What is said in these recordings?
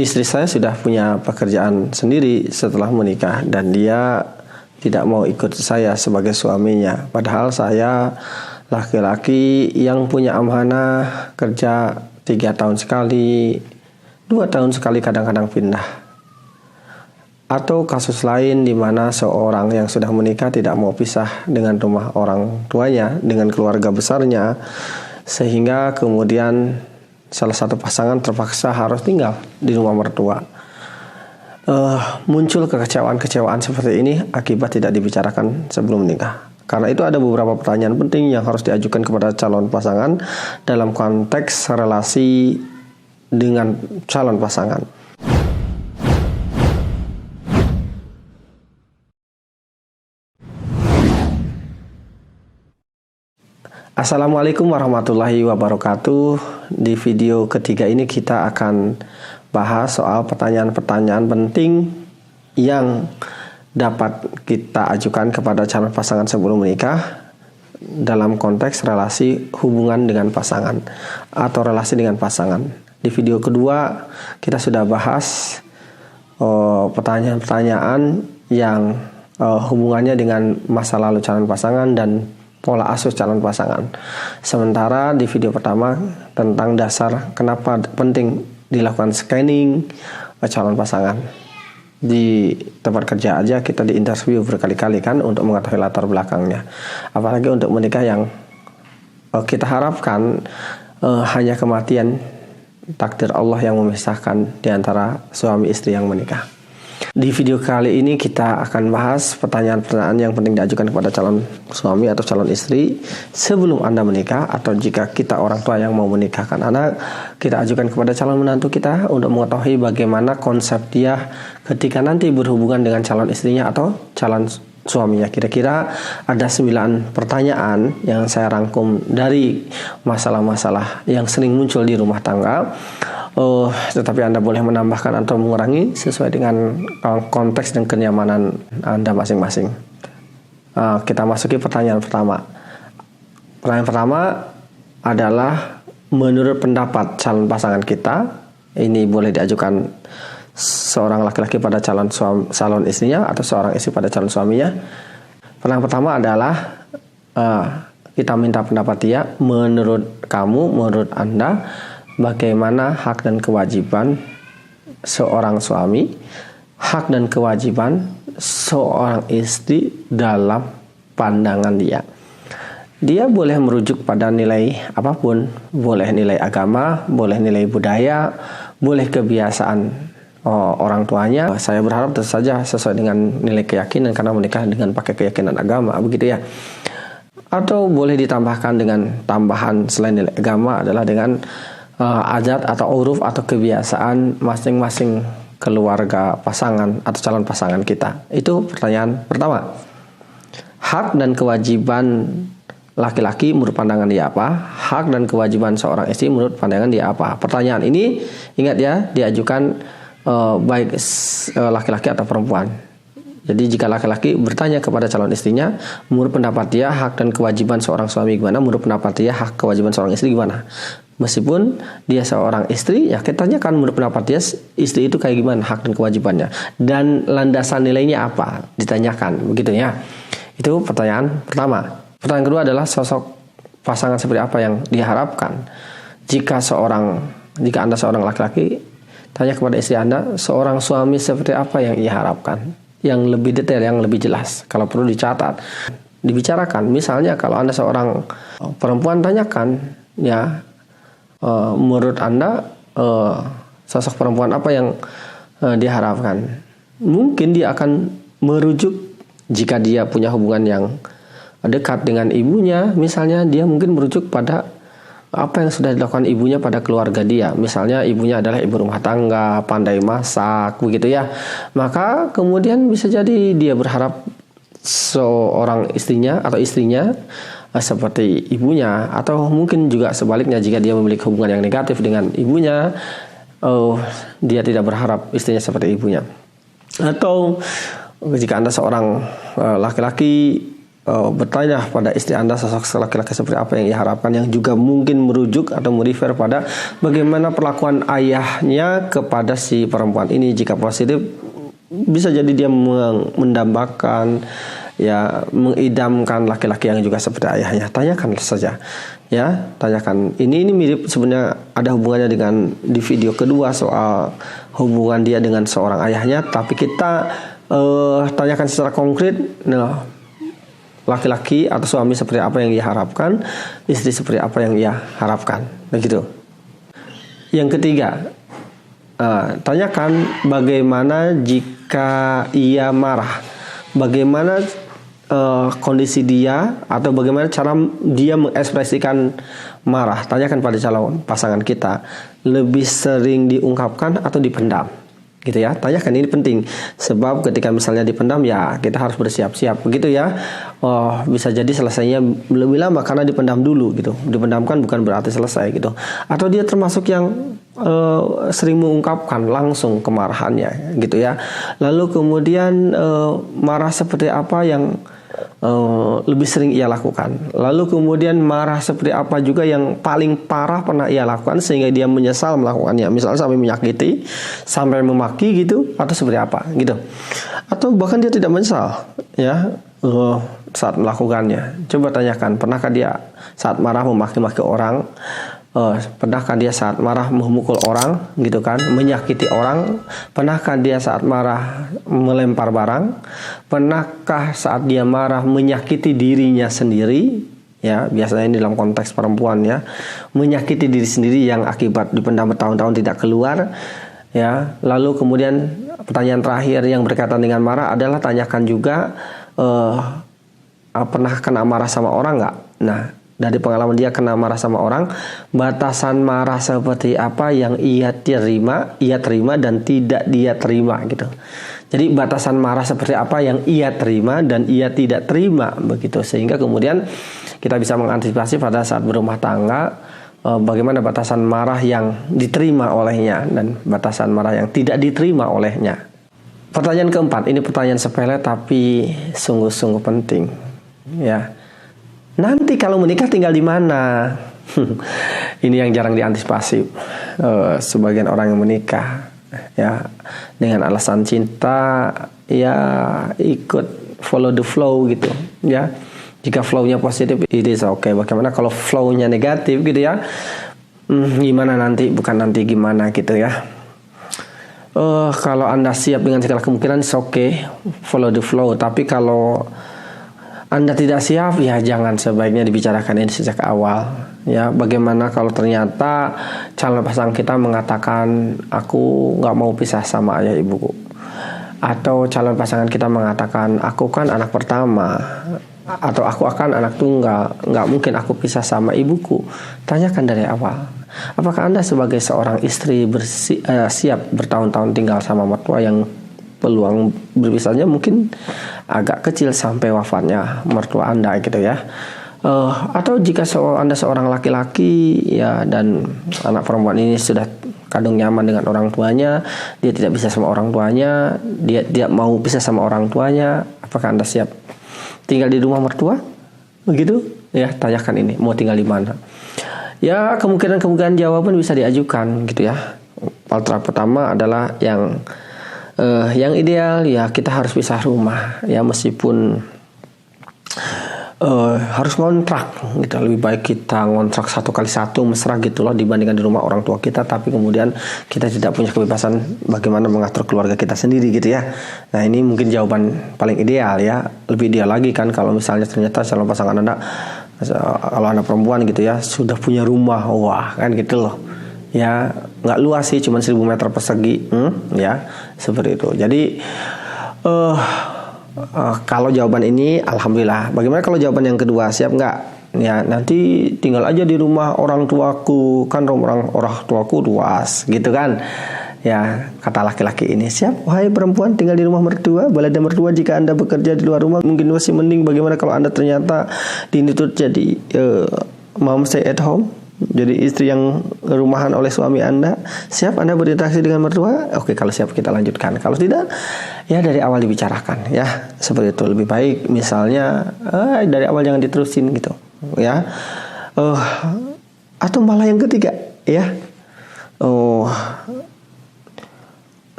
istri saya sudah punya pekerjaan sendiri setelah menikah dan dia tidak mau ikut saya sebagai suaminya. Padahal saya laki-laki yang punya amanah kerja 3 tahun sekali, 2 tahun sekali kadang-kadang pindah. Atau kasus lain di mana seorang yang sudah menikah tidak mau pisah dengan rumah orang tuanya, dengan keluarga besarnya, sehingga kemudian salah satu pasangan terpaksa harus tinggal di rumah mertua. Muncul kekecewaan-kecewaan seperti ini akibat tidak dibicarakan sebelum menikah. Karena itu ada beberapa pertanyaan penting yang harus diajukan kepada calon pasangan dalam konteks relasi dengan calon pasangan. Assalamualaikum warahmatullahi wabarakatuh. Di video ketiga ini kita akan bahas soal pertanyaan-pertanyaan penting yang dapat kita ajukan kepada calon pasangan sebelum menikah dalam konteks relasi hubungan dengan pasangan atau relasi dengan pasangan. Di video kedua kita sudah bahas pertanyaan-pertanyaan yang hubungannya dengan masa lalu calon pasangan dan pola asuh calon pasangan. Sementara di video pertama tentang dasar kenapa penting dilakukan scanning calon pasangan. Di tempat kerja aja kita diinterview berkali-kali kan untuk mengetahui latar belakangnya. Apalagi untuk menikah yang kita harapkan hanya kematian takdir Allah yang memisahkan di antara suami istri yang menikah. Di video kali ini kita akan bahas pertanyaan-pertanyaan yang penting diajukan kepada calon suami atau calon istri sebelum Anda menikah, atau jika kita orang tua yang mau menikahkan anak, kita ajukan kepada calon menantu kita untuk mengetahui bagaimana konsep dia ketika nanti berhubungan dengan calon istrinya atau calon suaminya. Kira-kira ada 9 pertanyaan yang saya rangkum dari masalah-masalah yang sering muncul di rumah tangga. Tetapi Anda boleh menambahkan atau mengurangi sesuai dengan konteks dan kenyamanan Anda masing-masing. Kita masuki pertanyaan pertama. Pertanyaan pertama adalah menurut pendapat calon pasangan kita, ini boleh diajukan seorang laki-laki pada calon istrinya atau seorang istri pada calon suaminya. Pertanyaan pertama adalah kita minta pendapat dia, menurut kamu, menurut Anda, bagaimana hak dan kewajiban seorang suami, hak dan kewajiban seorang istri dalam pandangan dia. Dia boleh merujuk pada nilai apapun, boleh nilai agama, boleh nilai budaya, boleh kebiasaan orang tuanya. Saya berharap tentu saja sesuai dengan nilai keyakinan karena menikah dengan pakai keyakinan agama, begitu ya. Atau boleh ditambahkan dengan tambahan selain nilai agama adalah dengan adat atau uruf atau kebiasaan masing-masing keluarga pasangan atau calon pasangan kita. Itu pertanyaan pertama. Hak dan kewajiban laki-laki menurut pandangan dia apa? Hak dan kewajiban seorang istri menurut pandangan dia apa? Pertanyaan ini ingat ya, diajukan baik laki-laki atau perempuan. Jadi jika laki-laki bertanya kepada calon istrinya, menurut pendapat dia hak dan kewajiban seorang suami gimana, menurut pendapat dia hak kewajiban seorang istri gimana. Meskipun dia seorang istri, ya kita tanyakan menurut pendapat dia istri itu kayak gimana hak dan kewajibannya, dan landasan nilainya apa, ditanyakan, begitu ya. Itu pertanyaan pertama. Pertanyaan kedua adalah sosok pasangan seperti apa yang diharapkan. Jika Anda seorang laki-laki, tanya kepada istri Anda, seorang suami seperti apa yang ia harapkan, yang lebih detail, yang lebih jelas. Kalau perlu dicatat, dibicarakan. Misalnya kalau Anda seorang perempuan, tanyakan ya, menurut Anda sosok perempuan apa yang diharapkan. Mungkin dia akan merujuk, jika dia punya hubungan yang dekat dengan ibunya, misalnya dia mungkin merujuk pada apa yang sudah dilakukan ibunya pada keluarga dia. Misalnya ibunya adalah ibu rumah tangga, pandai masak, begitu ya. Maka kemudian bisa jadi dia berharap seorang istrinya atau istrinya seperti ibunya, atau mungkin juga sebaliknya, jika dia memiliki hubungan yang negatif dengan ibunya, dia tidak berharap istrinya seperti ibunya. Atau jika Anda seorang laki-laki bertanya pada istri Anda sosok laki-laki seperti apa yang ia harapkan, yang juga mungkin merujuk atau merefer pada bagaimana perlakuan ayahnya kepada si perempuan ini. Jika positif, bisa jadi dia mendambakan, ya, mengidamkan laki-laki yang juga seperti ayahnya. Tanyakan saja, ya, tanyakan. Ini mirip sebenarnya, ada hubungannya dengan di video kedua soal hubungan dia dengan seorang ayahnya, tapi kita tanyakan secara konkret. Nah, laki-laki atau suami seperti apa yang ia harapkan, istri seperti apa yang ia harapkan, begitu. Yang ketiga, tanyakan bagaimana jika ia marah, bagaimana kondisi dia atau bagaimana cara dia mengekspresikan marah. Tanyakan pada calon pasangan kita, lebih sering diungkapkan atau dipendam, gitu ya. Tanyakan, ini penting, sebab ketika misalnya dipendam, ya kita harus bersiap-siap, begitu ya. Bisa jadi selesainya lebih lama karena dipendam dulu, gitu. Dipendamkan bukan berarti selesai, gitu. Atau dia termasuk yang sering mengungkapkan langsung kemarahannya, gitu ya. Lalu kemudian marah seperti apa yang lebih sering ia lakukan. Lalu kemudian marah seperti apa juga yang paling parah pernah ia lakukan sehingga dia menyesal melakukannya. Misalnya sampai menyakiti, sampai memaki, gitu, atau seperti apa, gitu. Atau bahkan dia tidak menyesal, ya, saat melakukannya. Coba tanyakan, pernahkah dia saat marah memaki-maki orang? Pernahkah dia saat marah memukul orang, gitu kan, menyakiti orang? Pernahkah dia saat marah melempar barang? Pernahkah saat dia marah menyakiti dirinya sendiri? Ya, biasanya ini dalam konteks perempuan, ya, menyakiti diri sendiri yang akibat dipendam bertahun-tahun tidak keluar, ya. Lalu kemudian pertanyaan terakhir yang berkaitan dengan marah adalah tanyakan juga, pernah kena marah sama orang nggak? Nah, dari pengalaman dia kena marah sama orang, batasan marah seperti apa yang ia terima dan tidak dia terima, gitu. Jadi batasan marah seperti apa yang ia terima dan ia tidak terima, begitu. Sehingga kemudian kita bisa mengantisipasi pada saat berumah tangga, bagaimana batasan marah yang diterima olehnya dan batasan marah yang tidak diterima olehnya. Pertanyaan keempat, ini pertanyaan sepele tapi sungguh-sungguh penting, ya. Nanti kalau menikah tinggal di mana? Ini yang jarang diantisipasi sebagian orang yang menikah, ya, dengan alasan cinta, ya, ikut follow the flow, gitu, ya. Jika flow-nya positif, it is okay. Bagaimana kalau flow-nya negatif, gitu ya? Gimana nanti, bukan nanti gimana, gitu ya. Kalau Anda siap dengan segala kemungkinan, it's okay, follow the flow. Tapi kalau Anda tidak siap, ya jangan, sebaiknya dibicarakan ini sejak awal, ya. Bagaimana kalau ternyata calon pasangan kita mengatakan, aku nggak mau pisah sama ayah ibuku, atau calon pasangan kita mengatakan, aku kan anak pertama, atau aku akan anak tunggal, nggak mungkin aku pisah sama ibuku. Tanyakan dari awal, apakah Anda sebagai seorang istri siap bertahun-tahun tinggal sama mertua yang peluang berpisahnya mungkin agak kecil sampai wafatnya mertua Anda, gitu ya. Atau jika Anda seorang laki-laki, ya, dan anak perempuan ini sudah kadung nyaman dengan orang tuanya, dia tidak bisa sama orang tuanya, dia tidak mau pisah sama orang tuanya, apakah Anda siap tinggal di rumah mertua? Begitu, ya. Tanyakan ini, mau tinggal di mana? Ya, kemungkinan jawaban bisa diajukan, gitu ya. Filter pertama adalah yang ideal, ya, kita harus pisah rumah, ya, meskipun harus ngontrak, gitu. Lebih baik kita ngontrak 1x1 mesra, gitu loh, dibandingkan di rumah orang tua kita, tapi kemudian kita tidak punya kebebasan bagaimana mengatur keluarga kita sendiri, gitu ya. Nah, ini mungkin jawaban paling ideal, ya. Lebih ideal lagi kan kalau misalnya ternyata calon pasangan Anda, kalau Anda perempuan, gitu ya, sudah punya rumah, wah, kan, gitu loh. Ya, nggak luas sih, cuma 1000 meter persegi, ya, seperti itu. Jadi kalau jawaban ini, alhamdulillah. Bagaimana kalau jawaban yang kedua, siap nggak? Ya, nanti tinggal aja di rumah orang tuaku, kan orang tuaku luas, gitu kan? Ya, kata laki-laki ini, siap, wahai perempuan, tinggal di rumah mertua, boleh ada mertua jika Anda bekerja di luar rumah, mungkin masih mending. Bagaimana kalau Anda ternyata dituntut jadi mom stay at home? jadi istri yang rumahan oleh suami Anda, siap Anda berinteraksi dengan mertua? Oke, kalau siap kita lanjutkan. Kalau tidak, ya dari awal dibicarakan ya. Seperti itu lebih baik. Misalnya dari awal jangan diterusin gitu ya. Atau malah yang ketiga ya.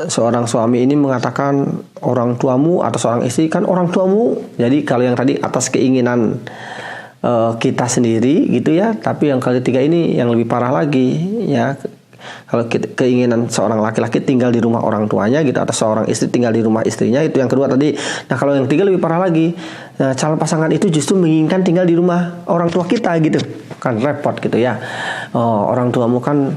Seorang suami ini mengatakan orang tuamu atau seorang istri kan orang tuamu. Jadi kalau yang tadi atas keinginan kita sendiri gitu ya, tapi yang ketiga ini yang lebih parah lagi ya. Kalau keinginan seorang laki-laki tinggal di rumah orang tuanya gitu, atau seorang istri tinggal di rumah istrinya, itu yang kedua tadi. Nah kalau yang ketiga lebih parah lagi, nah, calon pasangan itu justru menginginkan tinggal di rumah orang tua kita gitu, kan repot gitu ya. Orang tuamu kan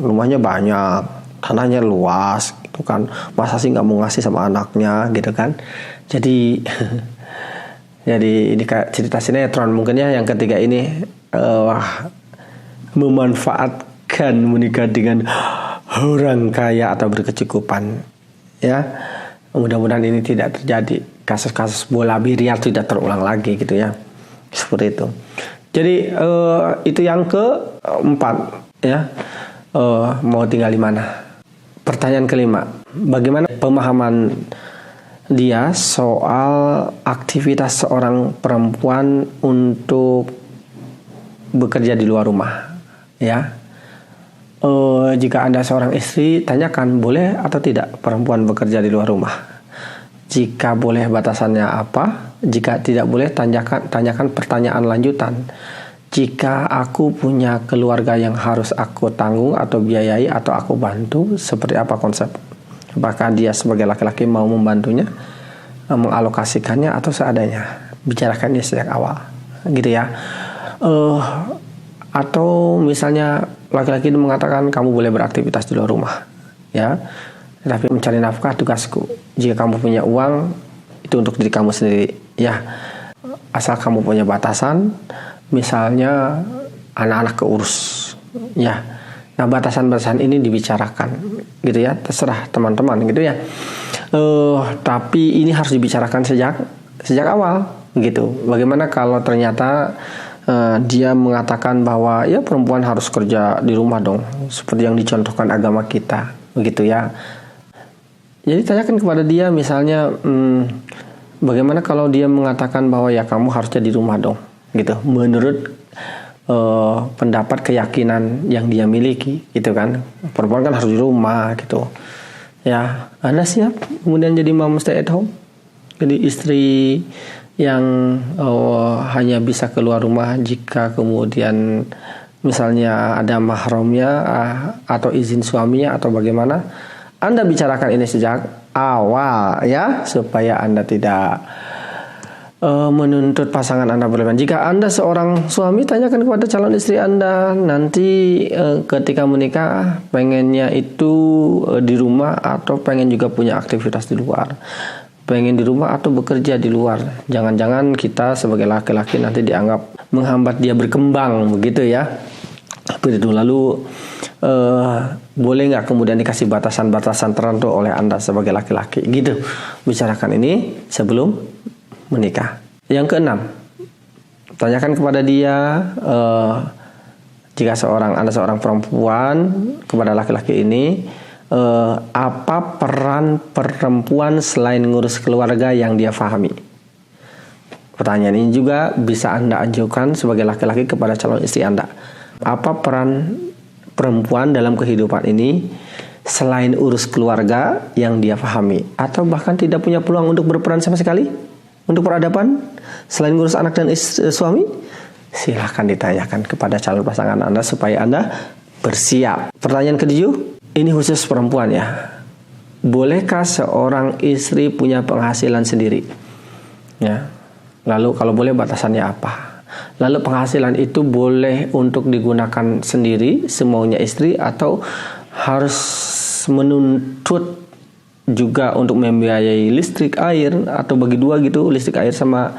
rumahnya banyak, tanahnya luas gitu kan, masa sih nggak mau ngasih sama anaknya gitu kan. Jadi jadi ini kayak cerita sinetron mungkin ya. Yang ketiga ini memanfaatkan menikah dengan orang kaya atau berkecukupan ya. Mudah-mudahan ini tidak terjadi, kasus-kasus bola biliar tidak terulang lagi gitu ya, seperti itu. Jadi itu yang keempat ya. Mau tinggal di mana? Pertanyaan kelima, bagaimana pemahaman dia soal aktivitas seorang perempuan untuk bekerja di luar rumah ya. Jika Anda seorang istri, tanyakan boleh atau tidak perempuan bekerja di luar rumah. Jika boleh, batasannya apa? Jika tidak boleh, tanyakan pertanyaan lanjutan. Jika aku punya keluarga yang harus aku tanggung atau biayai atau aku bantu, seperti apa konsep? Apakah dia sebagai laki-laki mau membantunya, mengalokasikannya atau seadanya? Bicarakannya sejak awal, gitu ya. Atau misalnya laki-laki itu mengatakan kamu boleh beraktivitas di luar rumah, ya. Tapi mencari nafkah tugasku. Jika kamu punya uang, itu untuk diri kamu sendiri, ya. Asal kamu punya batasan, misalnya anak-anak keurus, ya. Nah batasan-batasan ini dibicarakan gitu ya, terserah teman-teman gitu ya. Tapi ini harus dibicarakan sejak awal gitu. Bagaimana kalau ternyata dia mengatakan bahwa ya perempuan harus kerja di rumah dong, seperti yang dicontohkan agama kita begitu ya. Jadi tanyakan kepada dia misalnya, bagaimana kalau dia mengatakan bahwa ya kamu harusnya di rumah dong gitu, menurut pendapat keyakinan yang dia miliki gitu kan. Perempuan kan harus di rumah gitu ya. Anda siap kemudian jadi mom stay at home, jadi istri yang hanya bisa keluar rumah jika kemudian misalnya ada mahramnya atau izin suaminya atau bagaimana? Anda bicarakan ini sejak awal ya, supaya Anda tidak menuntut pasangan Anda berlebihan. Jika Anda seorang suami, tanyakan kepada calon istri Anda nanti ketika menikah pengennya itu di rumah atau pengen juga punya aktivitas di luar. Pengen di rumah atau bekerja di luar. Jangan-jangan kita sebagai laki-laki nanti dianggap menghambat dia berkembang begitu ya. Begitu. Lalu boleh nggak kemudian dikasih batasan-batasan tertentu oleh Anda sebagai laki-laki gitu. Bicarakan ini sebelum menikah. Yang keenam, tanyakan kepada dia jika Anda seorang perempuan, kepada laki-laki ini apa peran perempuan selain ngurus keluarga yang dia pahami. Pertanyaan ini juga bisa Anda ajukan sebagai laki-laki kepada calon istri Anda. Apa peran perempuan dalam kehidupan ini selain urus keluarga yang dia pahami, atau bahkan tidak punya peluang untuk berperan sama sekali untuk peradaban selain ngurus anak dan suami? Silahkan ditanyakan kepada calon pasangan Anda supaya Anda bersiap. Pertanyaan ketujuh, ini khusus perempuan ya. Bolehkah seorang istri punya penghasilan sendiri? Ya. Lalu kalau boleh batasannya apa? Lalu penghasilan itu boleh untuk digunakan sendiri semaunya istri atau harus menuntut juga untuk membiayai listrik, air, atau bagi dua gitu, listrik, air sama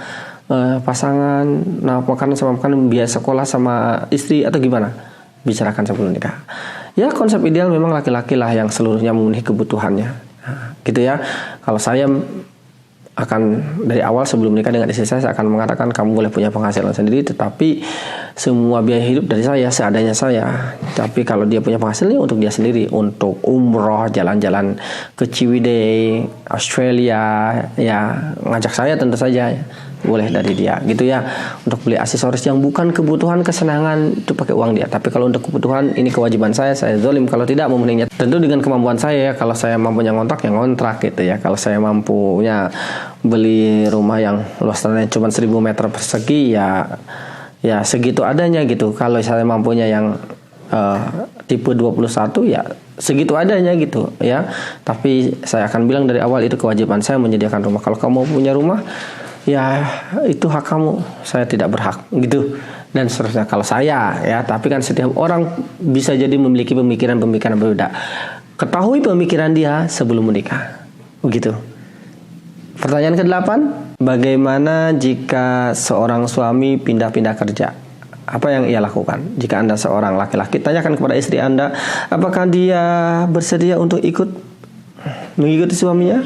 pasangan, nah makanan sama makanan, biaya sekolah sama istri, atau gimana? Bicarakan sebelum nikah. Ya konsep ideal memang laki-laki lah yang seluruhnya memenuhi kebutuhannya, nah, gitu ya. Kalau saya akan dari awal sebelum menikah dengan istri saya akan mengatakan kamu boleh punya penghasilan sendiri, tetapi semua biaya hidup dari saya seadanya saya. Tapi kalau dia punya penghasilan untuk dia sendiri, untuk umroh, jalan-jalan ke Ciwidey, Australia, ya ngajak saya tentu saja boleh dari dia gitu ya. Untuk beli aksesoris yang bukan kebutuhan kesenangan itu pakai uang dia. Tapi kalau untuk kebutuhan ini kewajiban saya zolim kalau tidak memenuhinya. Tentu dengan kemampuan saya, kalau saya mampunya ngontrak ya ngontrak gitu ya. Kalau saya mampunya beli rumah yang luas tanahnya cuma 1000 meter persegi ya segitu adanya gitu. Kalau saya mampunya yang tipe 21 ya segitu adanya gitu ya. Tapi saya akan bilang dari awal itu kewajiban saya menyediakan rumah. Kalau kamu punya rumah ya itu hak kamu, saya tidak berhak gitu dan seterusnya kalau saya ya. Tapi kan setiap orang bisa jadi memiliki pemikiran-pemikiran berbeda. Ketahui pemikiran dia sebelum menikah begitu. Pertanyaan ke-8, bagaimana jika seorang suami pindah-pindah kerja? Apa yang ia lakukan? Jika Anda seorang laki-laki, tanyakan kepada istri Anda, apakah dia bersedia untuk mengikuti suaminya?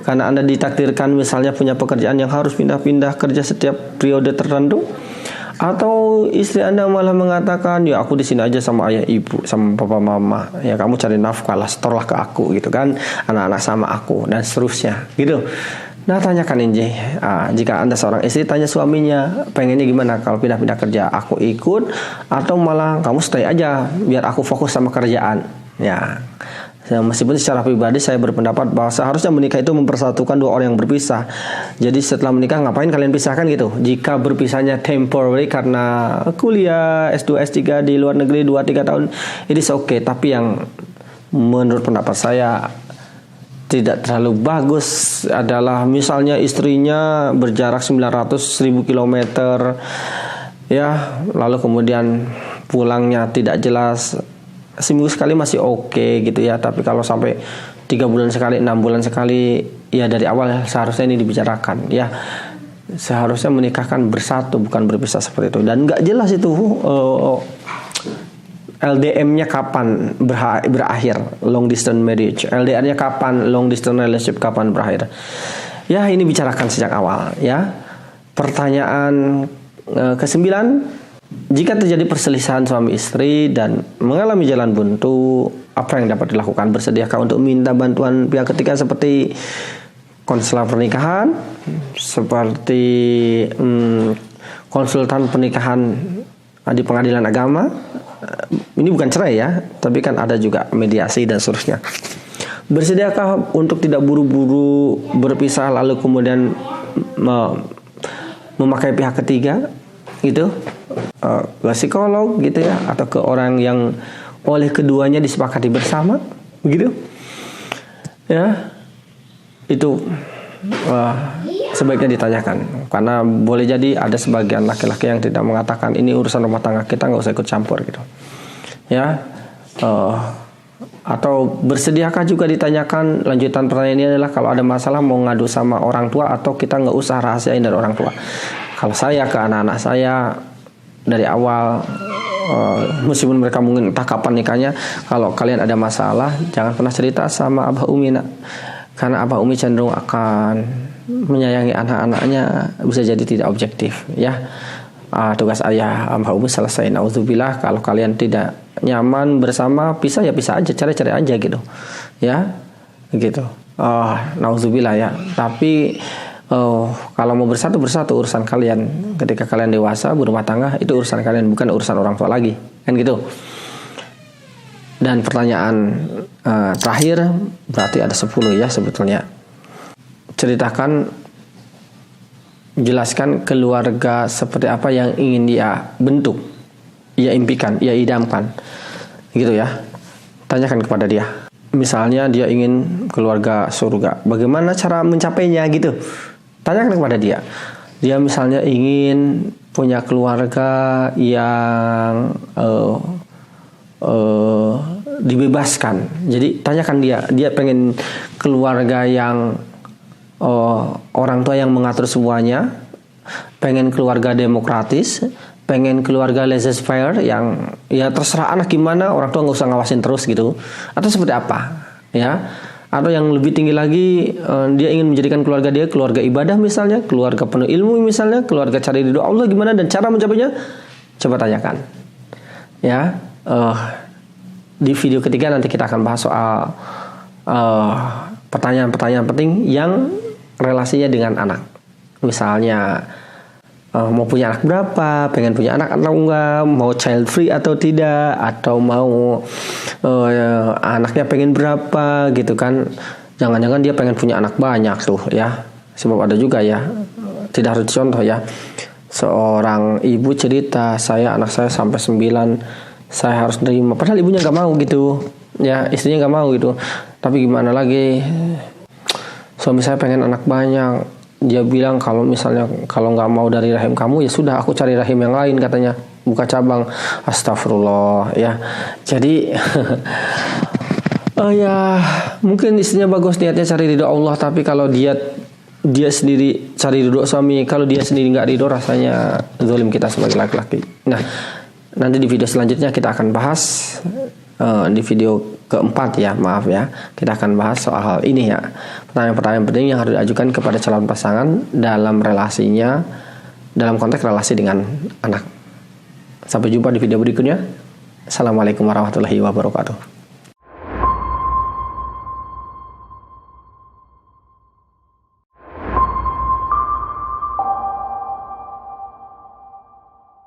Karena Anda ditakdirkan misalnya punya pekerjaan yang harus pindah-pindah kerja setiap periode tertentu, atau istri Anda malah mengatakan ya aku di sini aja sama ayah ibu, sama papa mama, ya kamu cari nafkah lah, setorlah ke aku gitu kan, anak-anak sama aku dan seterusnya gitu. Nah tanyakan ini, jika Anda seorang istri, tanya suaminya pengennya gimana kalau pindah-pindah kerja, aku ikut atau malah kamu stay aja biar aku fokus sama kerjaan ya. Meskipun secara pribadi saya berpendapat bahwa seharusnya menikah itu mempersatukan dua orang yang berpisah. Jadi setelah menikah ngapain kalian pisahkan gitu? Jika berpisahnya temporary karena kuliah S2 S3 di luar negeri 2-3 tahun, it is okay. Tapi yang menurut pendapat saya tidak terlalu bagus adalah misalnya istrinya berjarak 900.000 km ya, lalu kemudian pulangnya tidak jelas. Seminggu sekali masih oke gitu ya, tapi kalau sampai 3 bulan sekali, 6 bulan sekali, ya dari awal seharusnya ini dibicarakan ya. Seharusnya menikahkan bersatu bukan berpisah seperti itu. Dan nggak jelas itu LDM-nya kapan berakhir, long distance marriage. LDR-nya kapan, long distance relationship kapan berakhir. Ya ini bicarakan sejak awal ya. Pertanyaan ke-9, jika terjadi perselisihan suami istri dan mengalami jalan buntu, apa yang dapat dilakukan? Bersediakah untuk minta bantuan pihak ketiga seperti konselor pernikahan, seperti konsultan pernikahan di pengadilan agama? Ini bukan cerai ya, tapi kan ada juga mediasi dan seterusnya. Bersediakah untuk tidak buru-buru berpisah lalu kemudian memakai pihak ketiga gitu? Ke psikolog gitu ya, atau ke orang yang oleh keduanya disepakati bersama begitu ya. Itu sebaiknya ditanyakan, karena boleh jadi ada sebagian laki-laki yang tidak mengatakan ini urusan rumah tangga kita, nggak usah ikut campur gitu ya. Atau bersediakah juga ditanyakan, lanjutan pertanyaan ini adalah kalau ada masalah mau ngadu sama orang tua atau kita nggak usah rahasiain dari orang tua. Kalau saya ke anak-anak saya dari awal, meskipun mereka mungkin entah kapan nikahnya, kalau kalian ada masalah jangan pernah cerita sama Abah Umi nak, karena Abah Umi cenderung akan menyayangi anak-anaknya, bisa jadi tidak objektif ya. Tugas ayah Abah Umi selesai, naudzubillah. Kalau kalian tidak nyaman bersama, pisah ya pisah aja, cari-cari aja gitu ya gitu. Naudzubillah ya. Tapi kalau mau bersatu urusan kalian. Ketika kalian dewasa berumah tangga, itu urusan kalian, bukan urusan orang tua lagi kan gitu. Dan pertanyaan terakhir, berarti ada 10 ya sebetulnya. Jelaskan keluarga seperti apa yang ingin dia bentuk, ia impikan, ia idamkan gitu ya. Tanyakan kepada dia. Misalnya dia ingin keluarga surga, bagaimana cara mencapainya gitu. Tanyakan kepada dia. Dia misalnya ingin punya keluarga yang dibebaskan. Jadi tanyakan dia pengen keluarga yang orang tua yang mengatur semuanya, pengen keluarga demokratis, pengen keluarga laissez-faire yang ya terserah anak gimana, orang tua nggak usah ngawasin terus gitu, atau seperti apa ya. Atau yang lebih tinggi lagi, dia ingin menjadikan keluarga dia keluarga ibadah misalnya, keluarga penuh ilmu misalnya, keluarga cari ridho Allah, gimana dan cara mencapainya? Coba tanyakan. Ya, di video ketiga nanti kita akan bahas soal pertanyaan-pertanyaan penting yang relasinya dengan anak. Misalnya mau punya anak berapa, pengen punya anak atau enggak, mau child free atau tidak, atau mau anaknya pengen berapa gitu kan. Jangan-jangan dia pengen punya anak banyak tuh ya. Sebab ada juga ya, tidak harus contoh ya. Seorang ibu cerita, anak saya sampai 9, saya harus nerima. Padahal ibunya nggak mau gitu ya, istrinya nggak mau gitu. Tapi gimana lagi, suami saya pengen anak banyak. Dia bilang kalau misalnya kalau nggak mau dari rahim kamu, ya sudah aku cari rahim yang lain katanya, buka cabang. Astagfirullah ya. Jadi ya mungkin istrinya bagus niatnya cari ridho Allah, tapi kalau dia sendiri cari ridho suami, kalau dia sendiri nggak ridho, rasanya zalim kita sebagai laki-laki. Nah, nanti di video selanjutnya kita akan bahas, di video keempat ya, maaf ya, kita akan bahas soal hal ini ya, pertanyaan-pertanyaan penting yang harus diajukan kepada calon pasangan dalam relasinya, dalam konteks relasi dengan anak. Sampai jumpa di video berikutnya. Assalamualaikum warahmatullahi wabarakatuh.